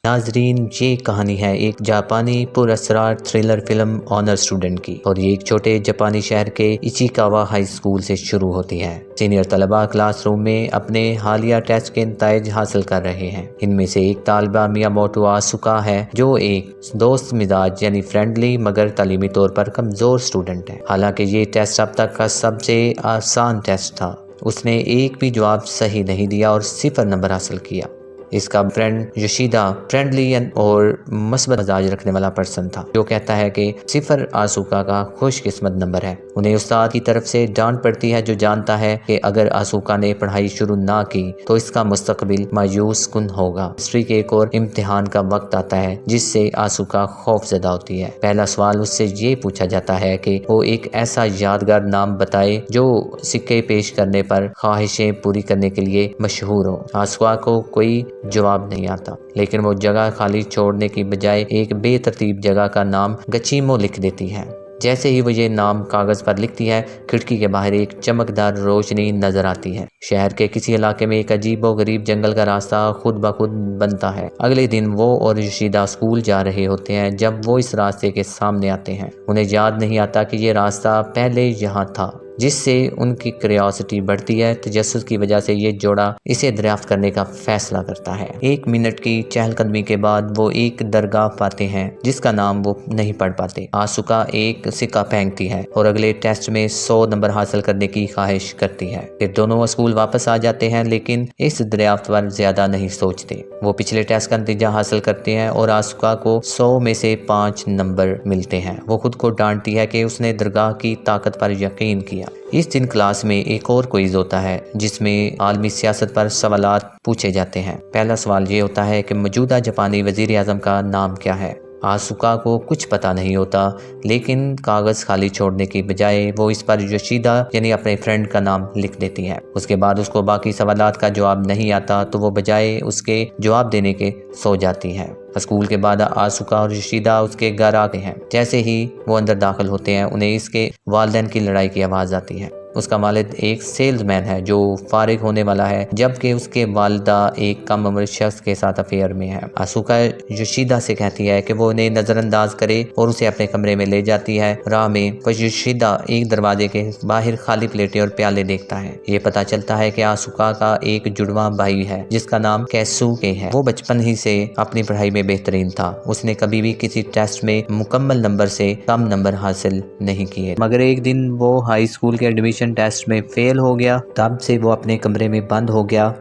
ناظرین، یہ کہانی ہے ایک جاپانی پر اسرار تھرلر فلم آنر اسٹوڈنٹ کی، اور یہ ایک چھوٹے جاپانی شہر کے ایچیکاوا ہائی اسکول سے شروع ہوتی ہے۔ سینئر طلباء کلاس روم میں اپنے حالیہ ٹیسٹ کے نتائج حاصل کر رہے ہیں۔ ان میں سے ایک طالبہ میاموٹو آسوکا ہے، جو ایک دوست مزاج یعنی فرینڈلی مگر تعلیمی طور پر کمزور اسٹوڈنٹ ہے۔ حالانکہ یہ ٹیسٹ اب تک کا سب سے آسان ٹیسٹ تھا، اس نے ایک بھی جواب صحیح نہیں دیا اور 0 نمبر حاصل کیا۔ اس کا فرینڈ یوشیدا فرینڈلی اور مثبت مزاج رکھنے والا پرسن تھا، جو کہتا ہے کہ 0 آسوکا کا خوش قسمت نمبر ہے۔ انہیں استاد کی طرف سے ڈانٹ پڑتی ہے، جو جانتا ہے کہ اگر آسوکا نے پڑھائی شروع نہ کی تو اس کا مستقبل مایوس کن ہوگا۔ ہسٹری کے ایک اور امتحان کا وقت آتا ہے، جس سے آسوکا خوف زدہ ہوتی ہے۔ پہلا سوال اس سے یہ پوچھا جاتا ہے کہ وہ ایک ایسا یادگار نام بتائے جو سکے پیش کرنے پر خواہشیں پوری کرنے کے لیے مشہور ہو۔ آسوکا کو کوئی جواب نہیں آتا، لیکن وہ جگہ خالی چھوڑنے کی بجائے ایک بے ترتیب جگہ کا نام گچیمو لکھ دیتی ہے۔ جیسے ہی وہ یہ نام کاغذ پر لکھتی ہے، کھڑکی کے باہر ایک چمکدار روشنی نظر آتی ہے۔ شہر کے کسی علاقے میں ایک عجیب و غریب جنگل کا راستہ خود بخود بنتا ہے۔ اگلے دن وہ اور یوشیدا اسکول جا رہے ہوتے ہیں جب وہ اس راستے کے سامنے آتے ہیں۔ انہیں یاد نہیں آتا کہ یہ راستہ پہلے یہاں تھا، جس سے ان کی کیوریاسٹی بڑھتی ہے۔ تجسس کی وجہ سے یہ جوڑا اسے دریافت کرنے کا فیصلہ کرتا ہے۔ 1 منٹ کی چہل قدمی کے بعد وہ ایک درگاہ پاتے ہیں جس کا نام وہ نہیں پڑھ پاتے۔ آسوکا ایک سکہ پھینکتی ہے اور اگلے ٹیسٹ میں 100 نمبر حاصل کرنے کی خواہش کرتی ہے۔ پھر دونوں اسکول واپس آ جاتے ہیں، لیکن اس دریافت پر زیادہ نہیں سوچتے۔ وہ پچھلے ٹیسٹ کا نتیجہ حاصل کرتے ہیں اور آسوکا کو 100 میں سے 5 نمبر ملتے ہیں۔ وہ خود کو ڈانٹتی ہے کہ اس نے درگاہ کی طاقت پر یقین کیا۔ اس دن کلاس میں ایک اور کوئز ہوتا ہے، جس میں عالمی سیاست پر سوالات پوچھے جاتے ہیں۔ پہلا سوال یہ ہوتا ہے کہ موجودہ جاپانی وزیر اعظم کا نام کیا ہے؟ آسوکا کو کچھ پتہ نہیں ہوتا، لیکن کاغذ خالی چھوڑنے کی بجائے وہ اس پر یوشیدا یعنی اپنے فرینڈ کا نام لکھ دیتی ہے۔ اس کے بعد اس کو باقی سوالات کا جواب نہیں آتا، تو وہ بجائے اس کے جواب دینے کے سو جاتی ہے۔ اسکول کے بعد آسوکا اور یوشیدا اس کے گھر آتے ہیں۔ جیسے ہی وہ اندر داخل ہوتے ہیں، انہیں اس کے والدین کی لڑائی کی آواز آتی ہے۔ اس کا والد ایک سیلز مین ہے جو فارغ ہونے والا ہے، جبکہ اس کے والدہ ایک کم عمر شخص کے ساتھ افیئر میں ہے۔ آسوکا یوشیدا سے کہتی ہے کہ وہ انہیں نظر انداز کرے اور اسے اپنے کمرے میں لے جاتی ہے۔ راہ میں یوشیدا ایک دروازے کے باہر خالی پلیٹیں اور پیالے دیکھتا ہے۔ یہ پتہ چلتا ہے کہ آسوکا کا ایک جڑواں بھائی ہے جس کا نام کیسوکے ہے۔ وہ بچپن ہی سے اپنی پڑھائی میں بہترین تھا۔ اس نے کبھی بھی کسی ٹیسٹ میں مکمل نمبر سے کم نمبر حاصل نہیں کیے، مگر ایک دن وہ ہائی اسکول کے ایڈمیشن ٹیسٹ میں فیل ہو گیا۔ تب سے وہ اپنے کمرے میں بند ہو گیا۔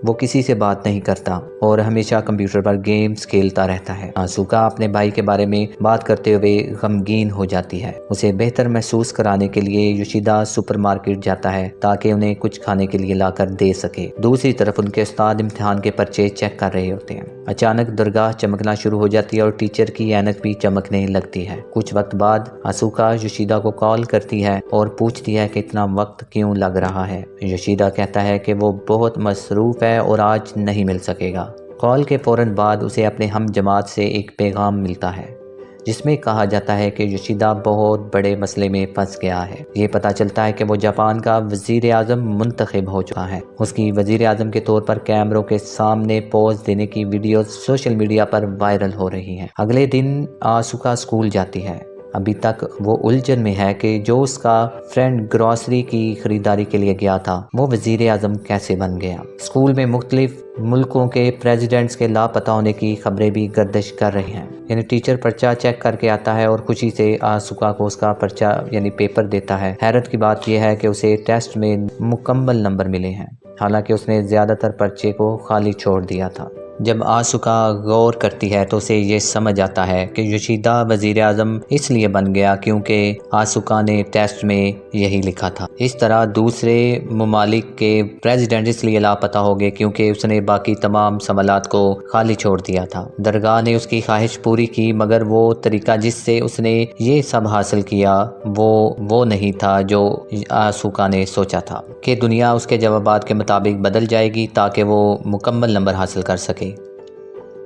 وہ کسی سے بات نہیں کرتا اور ہمیشہ کمپیوٹر پر گیمز کھیلتا رہتا ہے۔ آسوکا اپنے بھائی کے بارے میں بات کرتے ہوئے غمگین ہو جاتی ہے۔ اسے بہتر محسوس کرانے کے لیے یوشیدا سپر مارکیٹ جاتا ہے تاکہ انہیں کچھ کھانے کے لیے لا کر دے سکے۔ دوسری طرف ان کے استاد امتحان کے پرچے چیک کر رہے ہوتے ہیں۔ اچانک درگاہ چمکنا شروع ہو جاتی ہے اور ٹیچر کی اینک بھی چمکنے لگتی ہے۔ کچھ وقت بعد آسوکا یوشیدا کو کال کرتی ہے اور پوچھتی ہے کہ اتنا وقت کیوں لگ رہا ہے۔ یوشیدا کہتا ہے کہ وہ بہت مصروف ہے اور آج نہیں مل سکے گا۔ کال کے فوراً بعد اسے اپنے ہم جماعت سے ایک پیغام ملتا ہے، جس میں کہا جاتا ہے کہ یوشیدا بہت بڑے مسئلے میں پھنس گیا ہے۔ یہ پتہ چلتا ہے کہ وہ جاپان کا وزیر اعظم منتخب ہو چکا ہے۔ اس کی وزیر اعظم کے طور پر کیمروں کے سامنے پوز دینے کی ویڈیوز سوشل میڈیا پر وائرل ہو رہی ہیں۔ اگلے دن آسوکا اسکول جاتی ہے۔ ابھی تک وہ الجھن میں ہے کہ جو اس کا فرینڈ گروسری کی خریداری کے لیے گیا تھا، وہ وزیر اعظم کیسے بن گیا۔ اسکول میں مختلف ملکوں کے پریزیڈنٹس کے لاپتہ ہونے کی خبریں بھی گردش کر رہی ہیں۔ یعنی ٹیچر پرچہ چیک کر کے آتا ہے اور خوشی سے آسوکا کو اس کا پرچہ یعنی پیپر دیتا ہے۔ حیرت کی بات یہ ہے کہ اسے ٹیسٹ میں مکمل نمبر ملے ہیں، حالانکہ اس نے زیادہ تر پرچے کو خالی چھوڑ دیا تھا۔ جب آسوکا غور کرتی ہے تو اسے یہ سمجھ آتا ہے کہ یوشیدا وزیر اعظم اس لیے بن گیا کیونکہ آسوکا نے ٹیسٹ میں یہی لکھا تھا۔ اس طرح دوسرے ممالک کے پریزیڈنٹ اس لیے لاپتہ ہو گئے کیونکہ اس نے باقی تمام سوالات کو خالی چھوڑ دیا تھا۔ درگاہ نے اس کی خواہش پوری کی، مگر وہ طریقہ جس سے اس نے یہ سب حاصل کیا وہ نہیں تھا جو آسوکا نے سوچا تھا کہ دنیا اس کے جوابات کے مطابق بدل جائے گی تاکہ وہ مکمل نمبر حاصل کر سکے۔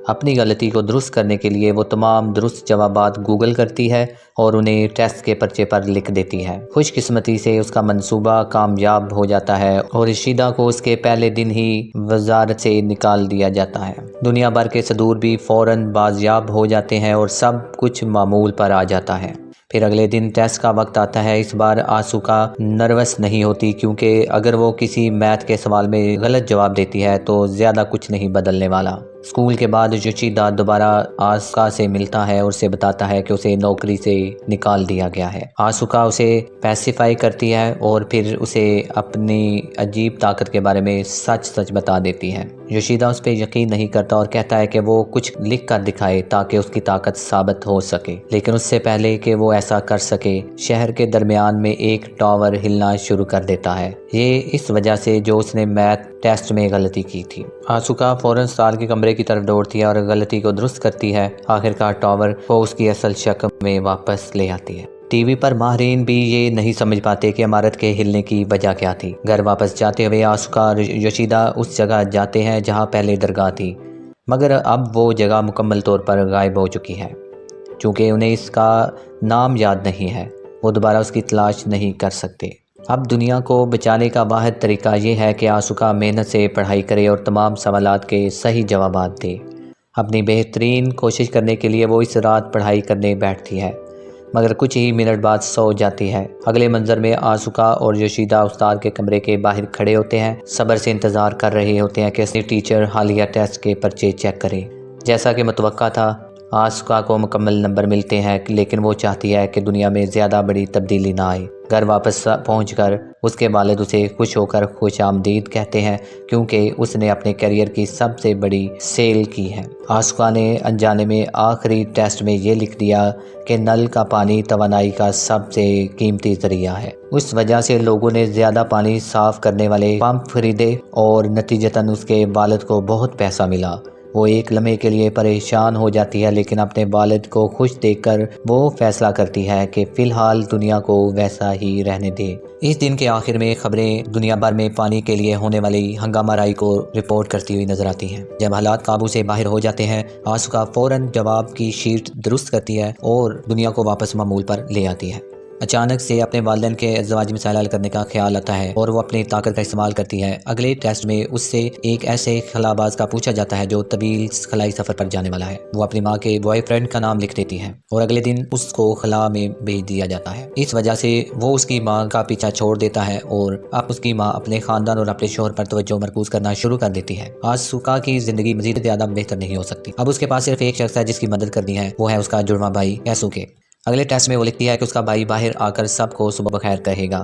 اپنی غلطی کو درست کرنے کے لیے وہ تمام درست جوابات گوگل کرتی ہے اور انہیں ٹیسٹ کے پرچے پر لکھ دیتی ہے۔ خوش قسمتی سے اس کا منصوبہ کامیاب ہو جاتا ہے اور رشیدہ کو اس کے پہلے دن ہی وزارت سے نکال دیا جاتا ہے۔ دنیا بھر کے صدور بھی فوراً بازیاب ہو جاتے ہیں اور سب کچھ معمول پر آ جاتا ہے۔ پھر اگلے دن ٹیسٹ کا وقت آتا ہے۔ اس بار آسوکا نروس نہیں ہوتی کیونکہ اگر وہ کسی میتھ کے سوال میں غلط جواب دیتی ہے تو زیادہ کچھ نہیں بدلنے والا۔ اسکول کے بعد یوشیدا دوبارہ آسوکا سے ملتا ہے اور اسے بتاتا ہے کہ اسے نوکری سے نکال دیا گیا ہے۔ آسوکا اسے پیسیفائی کرتی ہے اور پھر اسے اپنی عجیب طاقت کے بارے میں سچ بتا دیتی ہے۔ یوشیدا اس پہ یقین نہیں کرتا اور کہتا ہے کہ وہ کچھ لکھ کر دکھائے تاکہ اس کی طاقت ثابت ہو سکے، لیکن اس سے پہلے کہ وہ ایسا کر سکے شہر کے درمیان میں ایک ٹاور ہلنا شروع کر دیتا ہے، یہ اس وجہ سے جو اس نے میتھ ٹیسٹ میں غلطی کی تھی۔ آسوکا فوراً سال کے کمرے کی طرف دوڑتی ہے اور غلطی کو درست کرتی ہے۔ آخرکار ٹاور کو اس کی اصل شکل میں واپس لے آتی ہے۔ ٹی وی پر ماہرین بھی یہ نہیں سمجھ پاتے کہ عمارت کے ہلنے کی وجہ کیا تھی۔ گھر واپس جاتے ہوئے آسوکا اور یوشیدا اس جگہ جاتے ہیں جہاں پہلے درگاہ تھی، مگر اب وہ جگہ مکمل طور پر غائب ہو چکی ہے۔ چونکہ انہیں اس کا نام یاد نہیں ہے، وہ دوبارہ اس کی تلاش نہیں کر سکتے۔ اب دنیا کو بچانے کا واحد طریقہ یہ ہے کہ آسوکا محنت سے پڑھائی کرے اور تمام سوالات کے صحیح جوابات دے۔ اپنی بہترین کوشش کرنے کے لیے وہ اس رات پڑھائی کرنے بیٹھتی ہے، مگر کچھ ہی منٹ بعد سو جاتی ہے۔ اگلے منظر میں آسوکا اور یوشیدا استاد کے کمرے کے باہر کھڑے ہوتے ہیں، صبر سے انتظار کر رہے ہوتے ہیں کہ اپنے ٹیچر حالیہ ٹیسٹ کے پرچے چیک کرے۔ جیسا کہ متوقع تھا، آسوکا کو مکمل نمبر ملتے ہیں، لیکن وہ چاہتی ہے کہ دنیا میں زیادہ بڑی تبدیلی نہ آئے۔ گھر واپس پہنچ کر اس کے والد اسے خوش ہو کر خوش آمدید کہتے ہیں کیونکہ اس نے اپنے کیریئر کی سب سے بڑی سیل کی ہے۔ آسوکا نے انجانے میں آخری ٹیسٹ میں یہ لکھ دیا کہ نل کا پانی توانائی کا سب سے قیمتی ذریعہ ہے۔ اس وجہ سے لوگوں نے زیادہ پانی صاف کرنے والے پمپ خریدے اور نتیجتاً اس کے والد کو بہت پیسہ ملا۔ وہ ایک لمحے کے لیے پریشان ہو جاتی ہے، لیکن اپنے والد کو خوش دیکھ کر وہ فیصلہ کرتی ہے کہ فی الحال دنیا کو ویسا ہی رہنے دے۔ اس دن کے آخر میں خبریں دنیا بھر میں پانی کے لیے ہونے والی ہنگامہ آرائی کو رپورٹ کرتی ہوئی نظر آتی ہیں۔ جب حالات قابو سے باہر ہو جاتے ہیں، آسوکا فوراً جواب کی شیٹ درست کرتی ہے اور دنیا کو واپس معمول پر لے آتی ہے۔ اچانک سے اپنے والدین کے ازدواجی مسائل حل کرنے کا خیال آتا ہے اور وہ اپنی طاقت کا استعمال کرتی ہے۔ اگلے ٹیسٹ میں اس سے ایک ایسے خلا باز کا پوچھا جاتا ہے جو طویل خلائی سفر پر جانے والا ہے۔ وہ اپنی ماں کے بوائے فرینڈ کا نام لکھ دیتی ہے اور اگلے دن اس کو خلا میں بھیج دیا جاتا ہے۔ اس وجہ سے وہ اس کی ماں کا پیچھا چھوڑ دیتا ہے اور اب اس کی ماں اپنے خاندان اور اپنے شوہر پر توجہ مرکوز کرنا شروع کر دیتی ہے۔ آسوکا کی زندگی مزید زیادہ بہتر نہیں ہو سکتی۔ اب اس کے پاس صرف ایک شخص ہے جس کی مدد کرنی ہے، وہ ہے اس کا جڑواں بھائی کیسوکے۔ اگلے ٹیسٹ میں وہ لکھتی ہے کہ اس کا بھائی باہر آ کر سب کو صبح بخیر کہے گا۔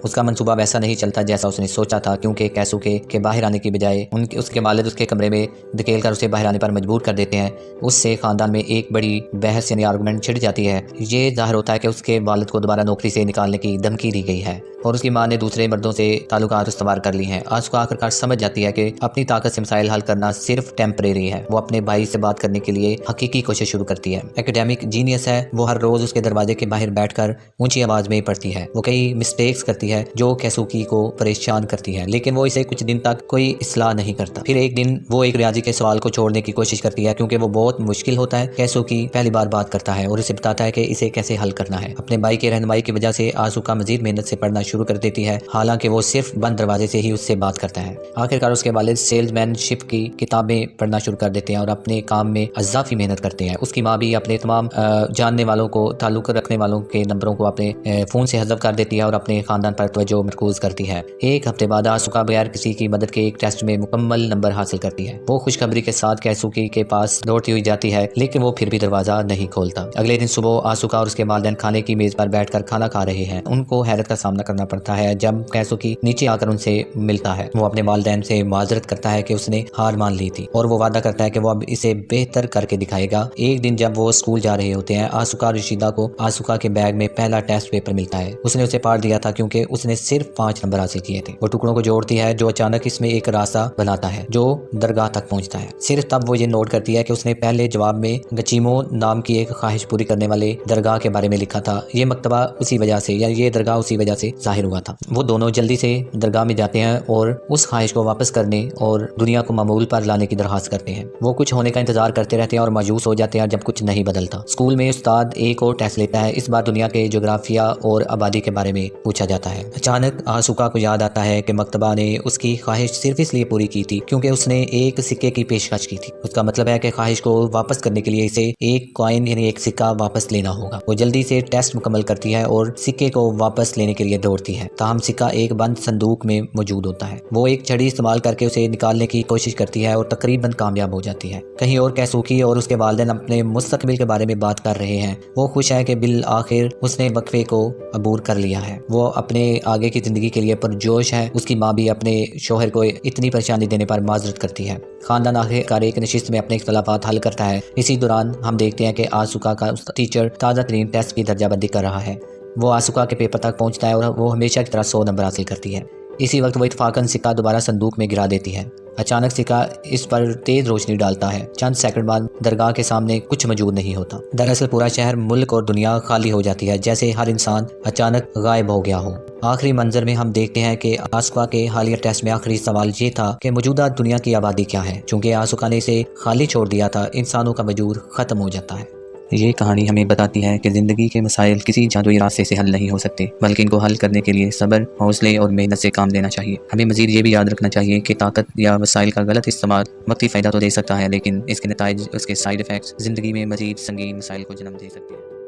اس کا منصوبہ ویسا نہیں چلتا جیسا اس نے سوچا تھا، کیونکہ کیسوکے کے باہر آنے کی بجائے اس کے والد اس کے کمرے میں دھکیل کر اسے باہر آنے پر مجبور کر دیتے ہیں۔ اس سے خاندان میں ایک بڑی بحث آرگومنٹ چھڑ جاتی ہے۔ یہ ظاہر ہوتا ہے کہ اس کے والد کو دوبارہ نوکری سے نکالنے کی دھمکی دی گئی ہے اور اس کی ماں نے دوسرے مردوں سے تعلقات استوار کر لی ہیں۔ آسوکا آخرکار سمجھ جاتی ہے کہ اپنی طاقت سے مسائل حل کرنا صرف ٹیمپریری ہے۔ وہ اپنے بھائی سے بات کرنے کے لیے حقیقی کوشش شروع کرتی ہے۔ ایکیڈیمک جینیس ہے، وہ ہر روز اس کے دروازے کے باہر بیٹھ کر اونچی آواز میں پڑھتی ہے۔ وہ کئی مسٹیکس کرتی ہے جو کیسوکی کو پریشان کرتی ہے، لیکن وہ اسے کچھ دن تک کوئی اصلاح نہیں کرتا۔ پھر ایک دن وہ ایک ریاضی کے سوال کو چھوڑنے کی کوشش کرتی ہے کیونکہ وہ بہت مشکل ہوتا ہے۔ کیسوکی پہلی بار بات کرتا ہے اور اسے بتاتا ہے کہ اسے کیسے حل کرنا ہے۔ اپنے بھائی کی رہنمائی کی وجہ سے آسوکا مزید محنت سے پڑھنا شروع کر دیتی ہے، حالانکہ وہ صرف بند دروازے سے ہی اس سے بات کرتا ہے۔ آخرکار اس کے والد سیلز مین شپ کی کتابیں پڑھنا شروع کر دیتے ہیں اور اپنے کام میں اضافی محنت کرتے ہیں۔ اس کی ماں بھی اپنے تمام جاننے والوں کو، تعلق رکھنے والوں کے نمبروں کو اپنے فون سے حذف کر دیتی ہے اور اپنے خاندان پر توجہ مرکوز کرتی ہے۔ ایک ہفتے بعد آسوکا بغیر کسی کی مدد کے ایک ٹیسٹ میں مکمل نمبر حاصل کرتی ہے۔ وہ خوشخبری کے ساتھ کیسوکی کے پاس دوڑتی ہوئی جاتی ہے، لیکن وہ پھر بھی دروازہ نہیں کھولتا۔ اگلے دن صبح آسوکا اور اس کے والدین کھانے کی میز پر بیٹھ کر کھانا کھا رہے ہیں۔ ان کو حیرت کا سامنا کرنا پڑتا ہے جب کیسوکی نیچے آ کر ان سے ملتا ہے۔ وہ اپنے والدین سے معذرت کرتا ہے کہ اس نے ہار مان لی تھی اور وہ وعدہ کرتا ہے کہ وہ اب اسے بہتر کر کے دکھائے گا۔ ایک دن جب وہ اسکول جا رہے ہوتے ہیں، آسوکا اور یوشیدا کو آسوکا کے بیگ میں پہلا ٹیسٹ پیپر ملتا ہے۔ اس نے اسے پاڑ دیا تھا کیونکہ اس نے صرف 5 نمبر حاصل کیے تھے۔ وہ ٹکڑوں کو جوڑتی ہے جو اچانک اس میں ایک راستہ بناتا ہے جو درگاہ تک پہنچتا ہے۔ صرف تب وہ یہ نوٹ کرتی ہے کہ اس نے پہلے جواب میں گچیمو نام کی ایک خواہش پوری کرنے والے درگاہ کے بارے میں لکھا تھا۔ یہ مکتبہ اسی وجہ سے یا یہ درگاہ اسی وجہ سے ظاہر ہوا تھا۔ وہ دونوں جلدی سے درگاہ میں جاتے ہیں اور اس خواہش کو واپس کرنے اور دنیا کو معمول پر لانے کی درخواست کرتے ہیں۔ وہ کچھ ہونے کا انتظار کرتے رہتے ہیں اور مایوس ہو جاتے ہیں جب کچھ نہیں بدلتا۔ اسکول میں استاد ایک اور ٹیسٹ لیتا ہے۔ اس بار دنیا کے جغرافیہ اور آبادی کے بارے میں پوچھا جاتا ہے۔ اچانک آسوکا کو یاد آتا ہے کہ مکتبہ نے اس کی خواہش صرف اس لیے پوری کی تھی کیونکہ اس نے ایک سکے کی پیشکش کی تھی۔ اس کا مطلب ہے کہ خواہش کو واپس کرنے کے لیے اسے ایک کوائن یعنی ایک سکہ واپس لینا ہوگا۔ وہ جلدی سے ٹیسٹ مکمل کرتی ہے اور سکے کو واپس لینے کے لیے دوڑتی ہے، تاہم سکہ ایک بند صندوق میں موجود ہوتا ہے۔ وہ ایک چھڑی استعمال کر کے اسے نکالنے کی کوشش کرتی ہے اور تقریباً کامیاب ہو جاتی ہے۔ کہیں اور کیسوکی اور اس کے والدین اپنے مستقبل کے بارے میں بات کر رہے ہیں۔ وہ خوش ہے کہ بالآخر اس نے وقفے کو عبور کر لیا ہے۔ وہ اپنے آگے کی زندگی کے لیے پرجوش ہے۔ اس کی ماں بھی اپنے شوہر کو اتنی پریشانی دینے پر معذرت کرتی ہے۔ خاندان آخرکار ایک نشست میں اپنے اختلافات حل کرتا ہے۔ اسی دوران ہم دیکھتے ہیں کہ آسوکا کا ٹیچر تازہ ترین ٹیسٹ کی درجہ بندی کر رہا ہے۔ وہ آسوکا کے پیپر تک پہنچتا ہے اور وہ ہمیشہ کی طرح 100 نمبر حاصل کرتی ہے۔ اسی وقت وہ اتفاقاً سکہ دوبارہ صندوق میں گرا دیتی ہے۔ اچانک سکہ اس پر تیز روشنی ڈالتا ہے۔ چند سیکنڈ بعد درگاہ کے سامنے کچھ موجود نہیں ہوتا۔ دراصل پورا شہر، ملک اور دنیا خالی ہو جاتی ہے، جیسے ہر انسان اچانک غائب ہو گیا ہو۔ آخری منظر میں ہم دیکھتے ہیں کہ آسوکا کے حالیہ ٹیسٹ میں آخری سوال یہ تھا کہ موجودہ دنیا کی آبادی کیا ہے۔ چونکہ آسوکا نے اسے خالی چھوڑ دیا تھا، انسانوں کا وجود ختم ہو جاتا ہے۔ یہ کہانی ہمیں بتاتی ہے کہ زندگی کے مسائل کسی جادوئی راستے سے حل نہیں ہو سکتے، بلکہ ان کو حل کرنے کے لیے صبر، حوصلے اور محنت سے کام لینا چاہیے۔ ہمیں مزید یہ بھی یاد رکھنا چاہیے کہ طاقت یا وسائل کا غلط استعمال وقتی فائدہ تو دے سکتا ہے، لیکن اس کے نتائج، اس کے سائیڈ ایفیکٹس زندگی میں مزید سنگین مسائل کو جنم دے سکتے ہیں۔